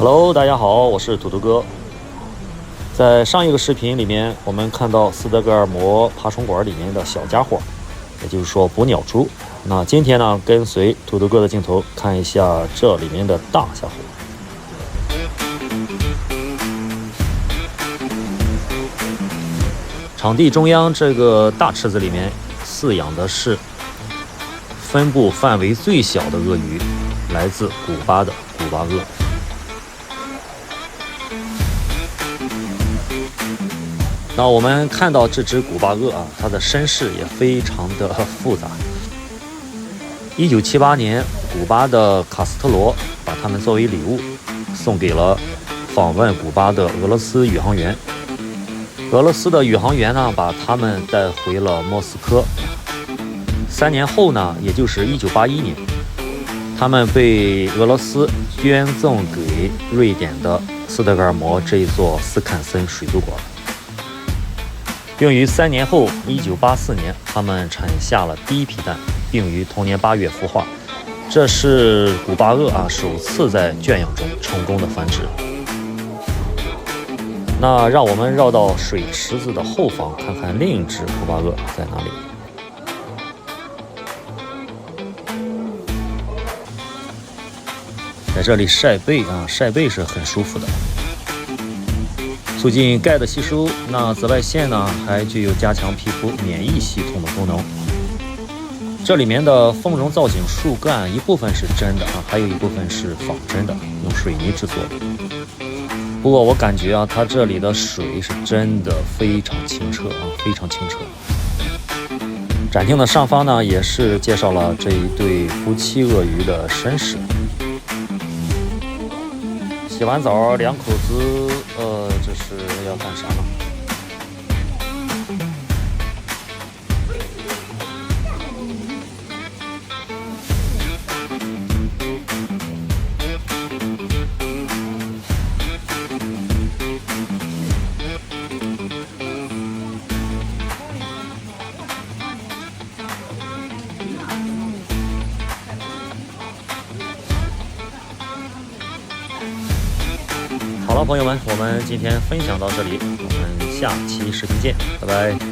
Hello，大家好，我是土豆哥。在上一个视频里面，我们看到斯德哥尔摩爬虫馆里面的小家伙，也就是说捕鸟蛛。那今天呢，跟随土豆哥的镜头看一下这里面的大家伙。场地中央这个大池子里面饲养的是分布范围最小的鳄鱼，来自古巴的古巴鳄。那我们看到这只古巴鳄啊，它的身世也非常的复杂。1978年，古巴的卡斯特罗把它们作为礼物送给了访问古巴的俄罗斯宇航员。俄罗斯的宇航员呢，把它们带回了莫斯科。3年后呢，也就是1981年，它们被俄罗斯捐赠给瑞典的斯德哥尔摩这一座斯坎森水族馆。并于3年后，1984年，它们产下了第一批蛋，并于同年8月孵化。这是古巴鳄啊首次在圈养中成功的繁殖。那让我们绕到水池子的后方，看看另一只古巴鳄在哪里。在这里晒背啊，晒背是很舒服的。促进钙的吸收，那紫外线呢还具有加强皮肤免疫系统的功能。这里面的丰容造景树干一部分是真的啊，还有一部分是仿真的，用水泥制作的。不过我感觉啊，它这里的水是真的非常清澈啊，非常清澈。展厅的上方呢，也是介绍了这一对夫妻鳄鱼的身世。洗完澡，两口子，这是要干啥呢？好了，朋友们，我们今天分享到这里，我们下期视频见，拜拜。